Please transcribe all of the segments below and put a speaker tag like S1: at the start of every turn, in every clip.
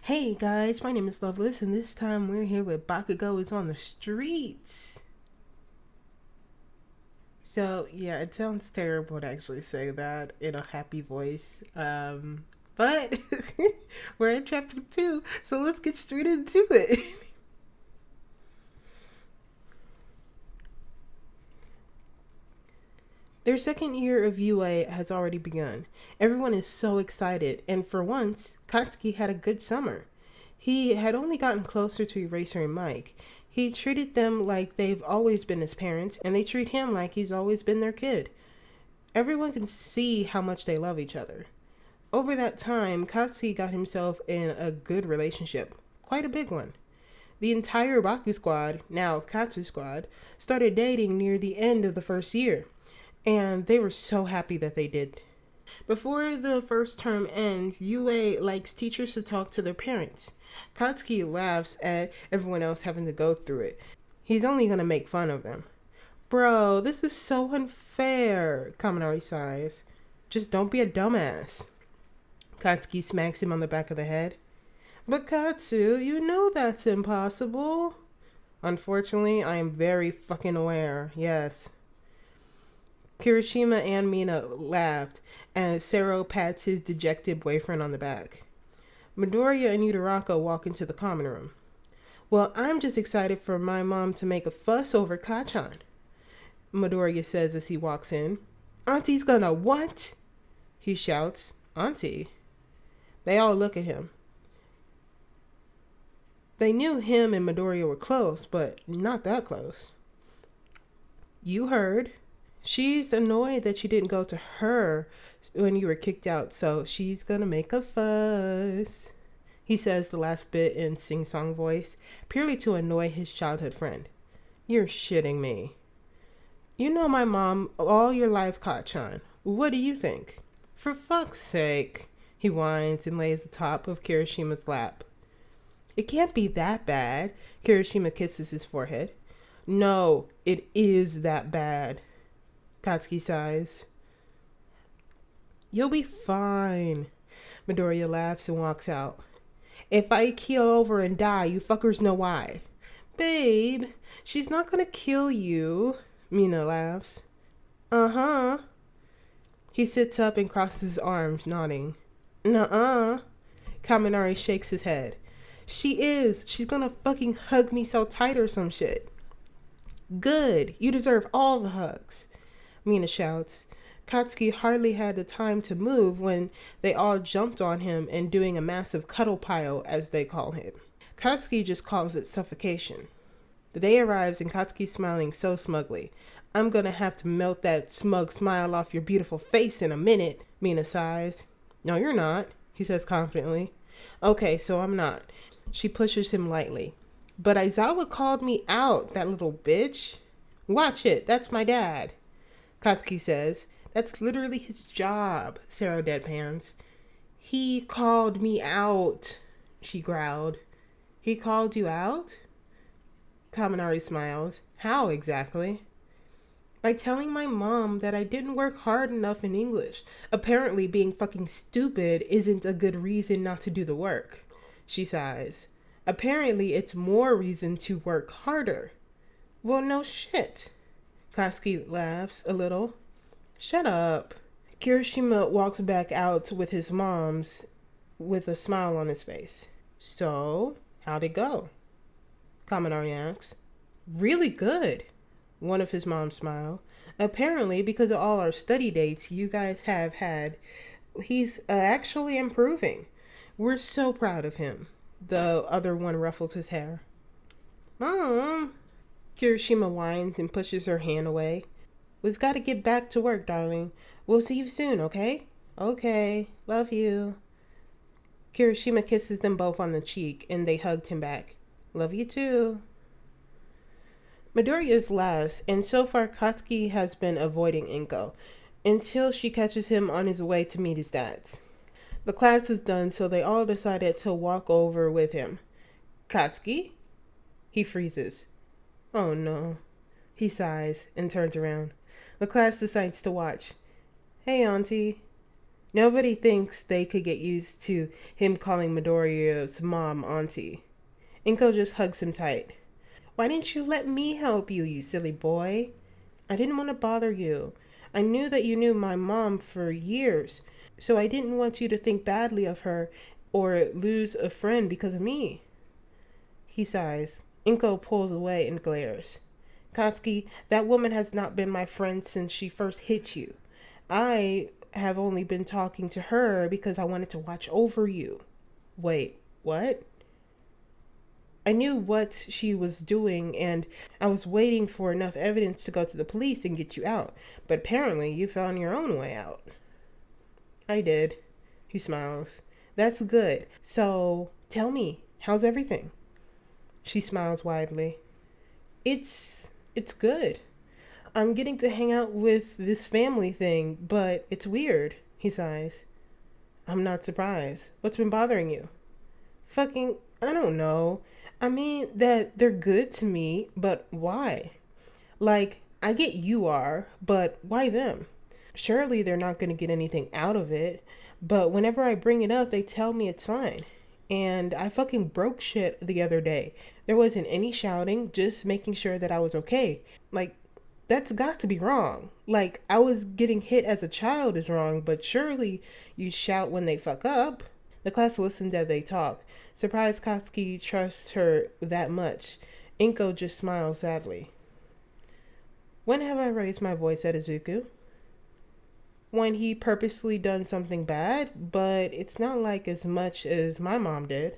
S1: Hey guys, my name is Loveless, and this time we're here with Bakugou is on the streets. So yeah, it sounds terrible to actually say that in a happy voice. But we're in chapter 2, so let's get straight into it. Their second year of UA has already begun. Everyone is so excited, and for once, Katsuki had a good summer. He had only gotten closer to Eraser and Mike. He treated them like they've always been his parents, and they treat him like he's always been their kid. Everyone can see how much they love each other. Over that time, Katsuki got himself in a good relationship, quite a big one. The entire Baku squad, now Katsu squad, started dating near the end of the first year, and they were so happy that they did. Before the first term ends, UA likes teachers to talk to their parents. Katsuki laughs at everyone else having to go through it. He's only gonna make fun of them. Bro, this is so unfair, Kaminari sighs. Just don't be a dumbass. Katsuki smacks him on the back of the head. But Katsu, you know that's impossible. Unfortunately, I am very fucking aware, yes. Kirishima and Mina laughed, and Sero pats his dejected boyfriend on the back. Midoriya and Yudaraka walk into the common room. Well, I'm just excited for my mom to make a fuss over Kachan, Midoriya says as he walks in. Auntie's gonna what? He shouts. Auntie? They all look at him. They knew him and Midoriya were close, but not that close. You heard. She's annoyed that you didn't go to her when you were kicked out, so she's gonna make a fuss. He says the last bit in sing-song voice, purely to annoy his childhood friend. You're shitting me. You know my mom all your life, Kachan. What do you think? For fuck's sake, he whines and lays atop of Kirishima's lap. It can't be that bad. Kirishima kisses his forehead. No, it is that bad. Katsuki sighs. You'll be fine. Midoriya laughs and walks out. If I keel over and die, you fuckers know why. Babe, she's not gonna kill you. Mina laughs. Uh-huh. He sits up and crosses his arms, nodding. Nuh-uh. Kaminari shakes his head. She is. She's gonna fucking hug me so tight or some shit. Good. You deserve all the hugs. Mina shouts. Katsuki hardly had the time to move when they all jumped on him and doing a massive cuddle pile, as they call it. Katsuki just calls it suffocation. The day arrives and Katsuki's smiling so smugly. I'm gonna have to melt that smug smile off your beautiful face in a minute, Mina sighs. No, you're not, he says confidently. Okay, so I'm not. She pushes him lightly. But Aizawa called me out, that little bitch. Watch it, that's my dad. Katsuki says, that's literally his job, Sero deadpans. He called me out, she growled. He called you out? Kaminari smiles. How exactly? By telling my mom that I didn't work hard enough in English. Apparently being fucking stupid isn't a good reason not to do the work, she sighs. Apparently it's more reason to work harder. Well, no shit. Katsuki laughs a little. Shut up. Kirishima walks back out with his mom's with a smile on his face. So, how'd it go? Kaminari asks. Really good. One of his moms smiled. Apparently, because of all our study dates you guys have had, he's actually improving. We're so proud of him. The other one ruffles his hair. Mom. Kirishima whines and pushes her hand away. We've got to get back to work, darling. We'll see you soon, okay? Okay. Love you. Kirishima kisses them both on the cheek, and they hugged him back. Love you too. Midoriya is last, and so far Katsuki has been avoiding Inko, until she catches him on his way to meet his dads. The class is done, so they all decided to walk over with him. Katsuki? He freezes. Oh no. He sighs and turns around. The class decides to watch. Hey, Auntie. Nobody thinks they could get used to him calling Midoriya's mom auntie. Inko just hugs him tight. Why didn't you let me help you, you silly boy? I didn't want to bother you. I knew that you knew my mom for years, so I didn't want you to think badly of her or lose a friend because of me. He sighs. Inko pulls away and glares. Katsuki, that woman has not been my friend since she first hit you. I have only been talking to her because I wanted to watch over you. Wait, what? I knew what she was doing and I was waiting for enough evidence to go to the police and get you out. But apparently you found your own way out. I did. He smiles. That's good. So, tell me, how's everything? She smiles widely. It's good. I'm getting to hang out with this family thing, but it's weird, he sighs. I'm not surprised. What's been bothering you? Fucking, I don't know. I mean that they're good to me, but why? Like, I get you are, but why them? Surely they're not going to get anything out of it, but whenever I bring it up, they tell me it's fine. And I fucking broke shit the other day. There wasn't any shouting, just making sure that I was okay. Like, that's got to be wrong. Like, I was getting hit as a child is wrong, but surely you shout when they fuck up. The class listens as they talk. Surprised Katsuki trusts her that much. Inko just smiles sadly. When have I raised my voice at Izuku? When he purposely done something bad, but it's not like as much as my mom did.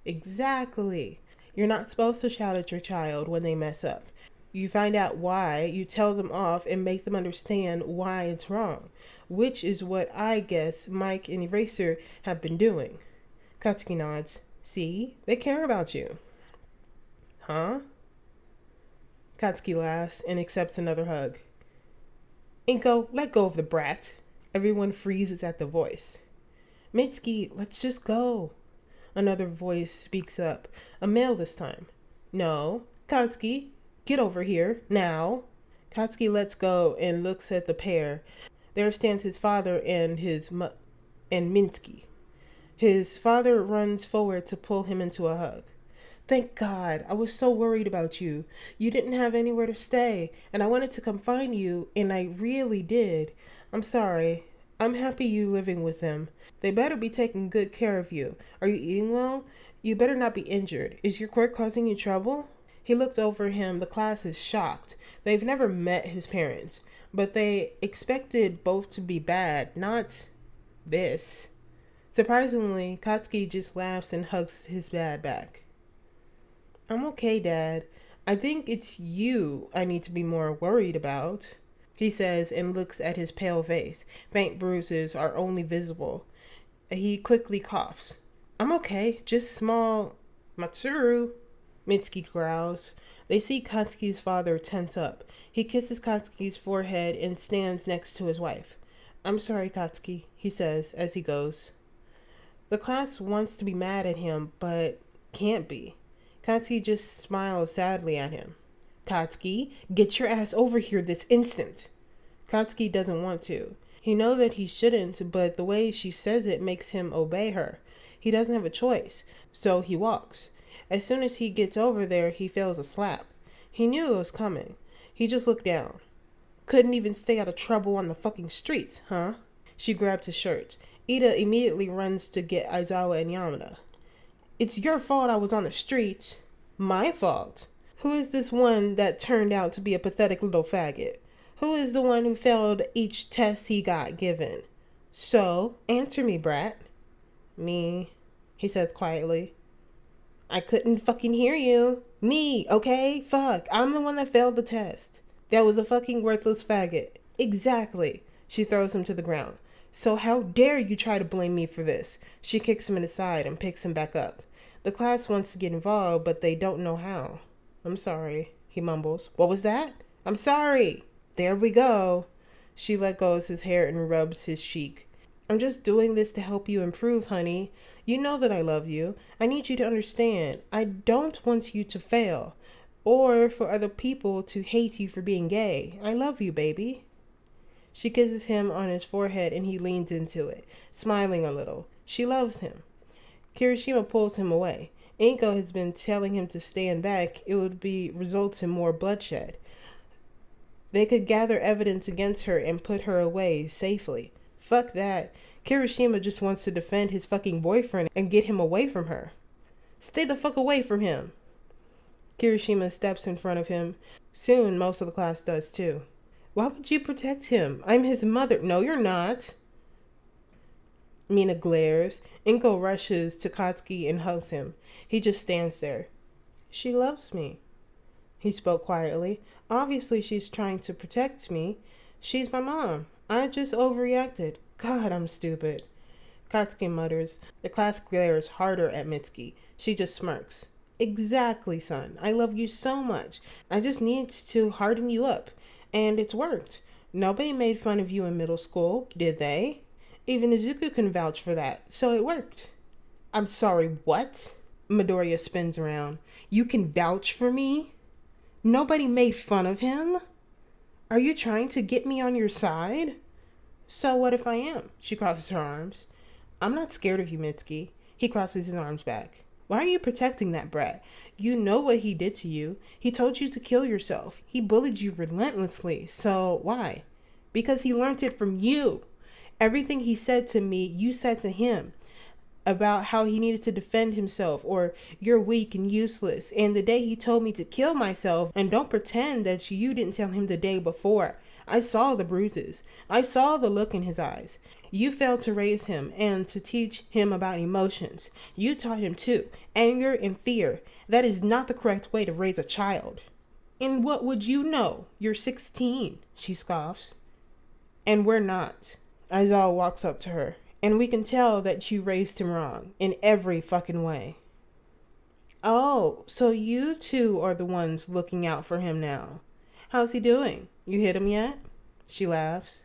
S1: Exactly. You're not supposed to shout at your child when they mess up. You find out why, you tell them off, and make them understand why it's wrong, which is what I guess Mike and Eraser have been doing. Katsuki nods. See? They care about you. Huh? Katsuki laughs and accepts another hug. Inko, let go of the brat. Everyone freezes at the voice. Mitsuki, let's just go. Another voice speaks up, a male this time. No. Katsuki, get over here, now. Katsuki lets go and looks at the pair. There stands his father and and Minsky. His father runs forward to pull him into a hug. Thank God, I was so worried about you. You didn't have anywhere to stay, and I wanted to come find you, and I really did. I'm sorry. I'm happy you living with them. They better be taking good care of you. Are you eating well? You better not be injured. Is your quirk causing you trouble? He looks over him. The class is shocked. They've never met his parents, but they expected both to be bad, not this. Surprisingly, Katsuki just laughs and hugs his dad back. I'm okay, Dad. I think it's you I need to be more worried about, he says and looks at his pale face. Faint bruises are only visible. He quickly coughs. I'm okay, just small. Matsuru, Mitsuki growls. They see Katsuki's father tense up. He kisses Katsuki's forehead and stands next to his wife. I'm sorry, Katsuki, he says as he goes. The class wants to be mad at him, but can't be. Katsuki just smiles sadly at him. Katsuki, get your ass over here this instant. Katsuki doesn't want to. He knows that he shouldn't, but the way she says it makes him obey her. He doesn't have a choice, so he walks. As soon as he gets over there, he feels a slap. He knew it was coming. He just looked down. Couldn't even stay out of trouble on the fucking streets, huh? She grabbed his shirt. Ida immediately runs to get Aizawa and Yamada. It's your fault I was on the streets. My fault? Who is this one that turned out to be a pathetic little faggot? Who is the one who failed each test he got given? So, answer me, brat. Me, he says quietly. I couldn't fucking hear you. Me, okay? Fuck, I'm the one that failed the test. That was a fucking worthless faggot. Exactly. She throws him to the ground. So how dare you try to blame me for this? She kicks him in the side and picks him back up. The class wants to get involved, but they don't know how. I'm sorry, he mumbles. What was that? I'm sorry. There we go. She let go of his hair and rubs his cheek. I'm just doing this to help you improve, honey. You know that I love you. I need you to understand. I don't want you to fail, or for other people to hate you for being gay. I love you, baby. She kisses him on his forehead and he leans into it, smiling a little. She loves him. Kirishima pulls him away. Inko has been telling him to stand back. It would be results in more bloodshed. They could gather evidence against her and put her away safely. Fuck that. Kirishima just wants to defend his fucking boyfriend and get him away from her. Stay the fuck away from him. Kirishima steps in front of him. Soon, most of the class does too. Why would you protect him? I'm his mother. No, you're not. Mina glares. Inko rushes to Katsuki and hugs him. He just stands there. She loves me. He spoke quietly. Obviously, she's trying to protect me. She's my mom. I just overreacted. God, I'm stupid. Katsuki mutters. The class glares harder at Mitsuki. She just smirks. Exactly, son. I love you so much. I just need to harden you up. And it's worked. Nobody made fun of you in middle school, did they? Even Izuku can vouch for that, so it worked. I'm sorry, what? Midoriya spins around. You can vouch for me? Nobody made fun of him? Are you trying to get me on your side? So what if I am? She crosses her arms. I'm not scared of you, Mitsuki. He crosses his arms back. Why are you protecting that brat? You know what he did to you. He told you to kill yourself. He bullied you relentlessly. So why? Because he learned it from you. Everything he said to me, you said to him about how he needed to defend himself or you're weak and useless. And the day he told me to kill myself, and don't pretend that you didn't tell him the day before. I saw the bruises. I saw the look in his eyes. You failed to raise him and to teach him about emotions. You taught him too, anger and fear. That is not the correct way to raise a child. And what would you know? You're 16, she scoffs. And we're not. Aizawa walks up to her. And we can tell that you raised him wrong in every fucking way. Oh, so you two are the ones looking out for him now. How's he doing? You hit him yet? She laughs.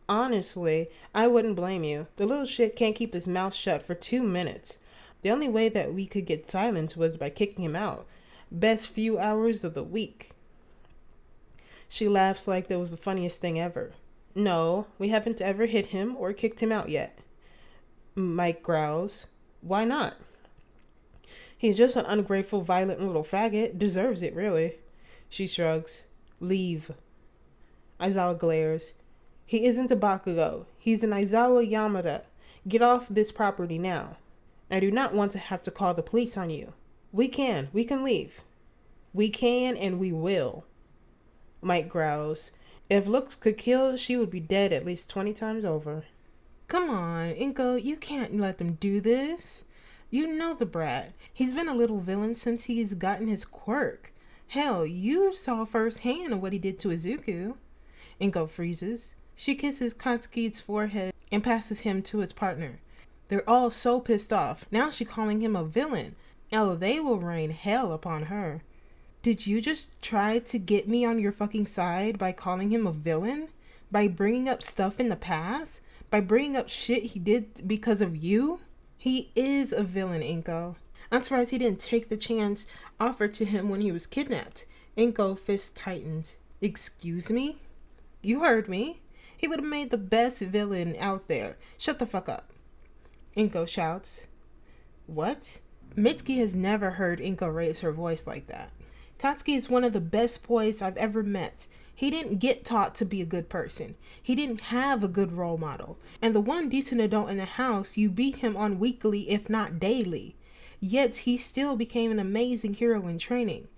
S1: Honestly, I wouldn't blame you. The little shit can't keep his mouth shut for 2 minutes. The only way that we could get silence was by kicking him out. Best few hours of the week. She laughs like that was the funniest thing ever. No, we haven't ever hit him or kicked him out yet. Mike growls. Why not? He's just an ungrateful, violent little faggot. Deserves it, really. She shrugs. Leave. Aizawa glares. He isn't a Bakugou. He's an Aizawa Yamada. Get off this property now. I do not want to have to call the police on you. We can leave. We can and we will. Mike growls. If looks could kill, she would be dead at least 20 times over. Come on, Inko, you can't let them do this. You know the brat. He's been a little villain since he's gotten his quirk. Hell, you saw firsthand of what he did to Izuku. Inko freezes. She kisses Katsuki's forehead and passes him to his partner. They're all so pissed off. Now she's calling him a villain. Oh, they will rain hell upon her. Did you just try to get me on your fucking side by calling him a villain? By bringing up stuff in the past? By bringing up shit he did because of you? He is a villain, Inko. I'm surprised he didn't take the chance offered to him when he was kidnapped. Inko fist tightened. Excuse me? You heard me. He would have made the best villain out there. Shut the fuck up. Inko shouts. What? Mitsuki has never heard Inko raise her voice like that. Katsuki is one of the best boys I've ever met. He didn't get taught to be a good person. He didn't have a good role model. And the one decent adult in the house, you beat him on weekly, if not daily. Yet he still became an amazing hero in training.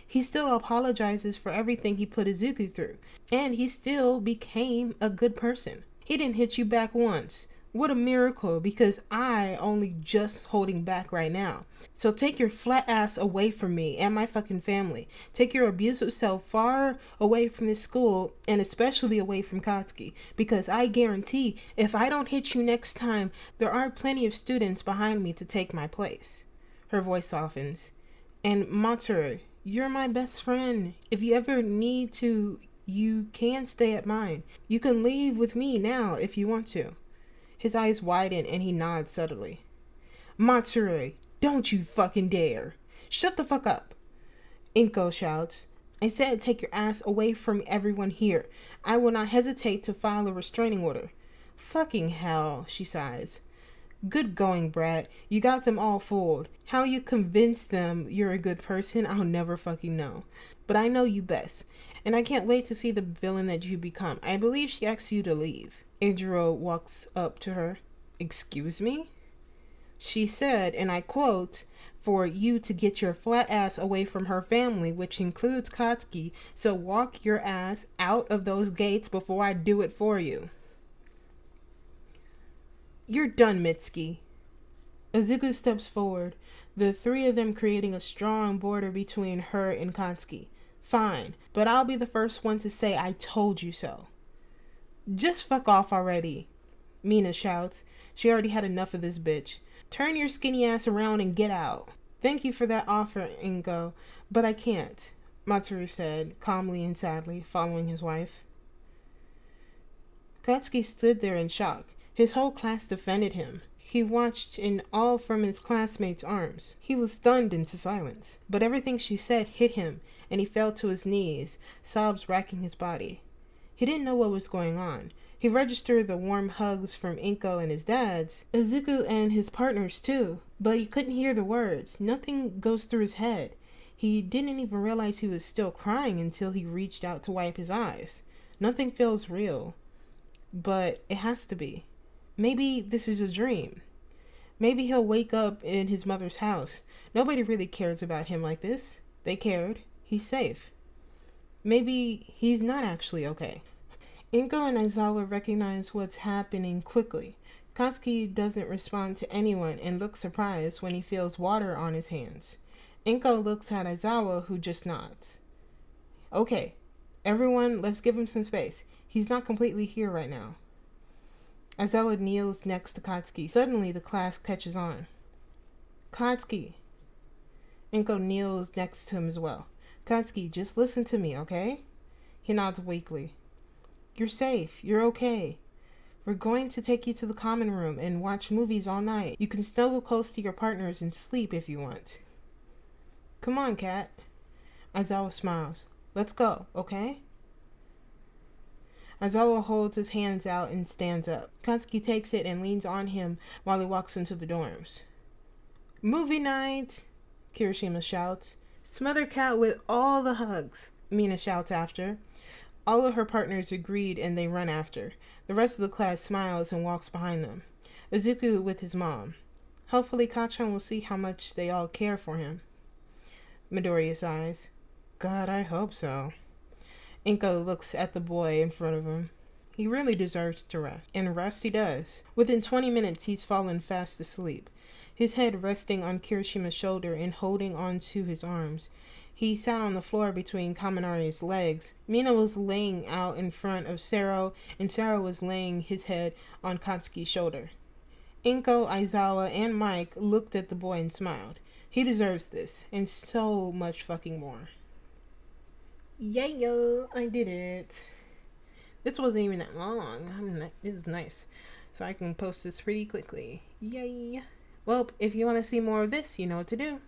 S1: He still apologizes for everything he put Izuku through. And he still became a good person. He didn't hit you back once. What a miracle, because I only just holding back right now. So take your flat ass away from me and my fucking family. Take your abusive self far away from this school and especially away from Katsuki. Because I guarantee if I don't hit you next time, there are plenty of students behind me to take my place. Her voice softens. And Matsuru, you're my best friend. If you ever need to, you can stay at mine. You can leave with me now if you want to. His eyes widen and he nods subtly. Matsuru, don't you fucking dare. Shut the fuck up. Inko shouts. I said take your ass away from everyone here. I will not hesitate to file a restraining order. Fucking hell, she sighs. Good going, Brad. You got them all fooled. How you convinced them you're a good person, I'll never fucking know. But I know you best, and I can't wait to see the villain that you become. I believe she asked you to leave. Idro walks up to her. Excuse me? She said, and I quote, for you to get your flat ass away from her family, which includes Katsuki, so walk your ass out of those gates before I do it for you. You're done, Mitsuki. Izuku steps forward, the three of them creating a strong border between her and Katsuki. Fine, but I'll be the first one to say I told you so. Just fuck off already, Mina shouts. She already had enough of this bitch. Turn your skinny ass around and get out. Thank you for that offer, Ingo, but I can't, Matsuru said, calmly and sadly, following his wife. Katsuki stood there in shock. His whole class defended him. He watched in awe from his classmates' arms. He was stunned into silence. But everything she said hit him, and he fell to his knees, sobs racking his body. He didn't know what was going on. He registered the warm hugs from Inko and his dads, Izuku and his partners too, but he couldn't hear the words. Nothing goes through his head. He didn't even realize he was still crying until he reached out to wipe his eyes. Nothing feels real, but it has to be. Maybe this is a dream. Maybe he'll wake up in his mother's house. Nobody really cares about him like this. They cared. He's safe. Maybe he's not actually okay. Inko and Aizawa recognize what's happening quickly. Katsuki doesn't respond to anyone and looks surprised when he feels water on his hands. Inko looks at Aizawa, who just nods. Okay, everyone, let's give him some space. He's not completely here right now. Aizawa kneels next to Katsuki. Suddenly, the class catches on. Katsuki. Inko kneels next to him as well. Katsuki, just listen to me, okay? He nods weakly. You're safe. You're okay. We're going to take you to the common room and watch movies all night. You can snuggle close to your partners and sleep if you want. Come on, Kat. Aizawa smiles. Let's go, okay? Aizawa holds his hands out and stands up. Katsuki takes it and leans on him while he walks into the dorms. Movie night! Kirishima shouts. Smother Kat with all the hugs, Mina shouts after. All of her partners agreed and they run after. The rest of the class smiles and walks behind them. Izuku with his mom. Hopefully Kachan will see how much they all care for him. Midoriya sighs. God, I hope so. Inko looks at the boy in front of him. He really deserves to rest. And rest he does. Within 20 minutes, he's fallen fast asleep. His head resting on Kirishima's shoulder and holding on to his arms. He sat on the floor between Kaminari's legs. Mina was laying out in front of Sero, and Sero was laying his head on Katsuki's shoulder. Inko, Aizawa, and Mike looked at the boy and smiled. He deserves this, and so much fucking more. Yeah, I did it. This wasn't even that long. This is nice. So I can post this pretty quickly. Yay. Well, if you want to see more of this, you know what to do.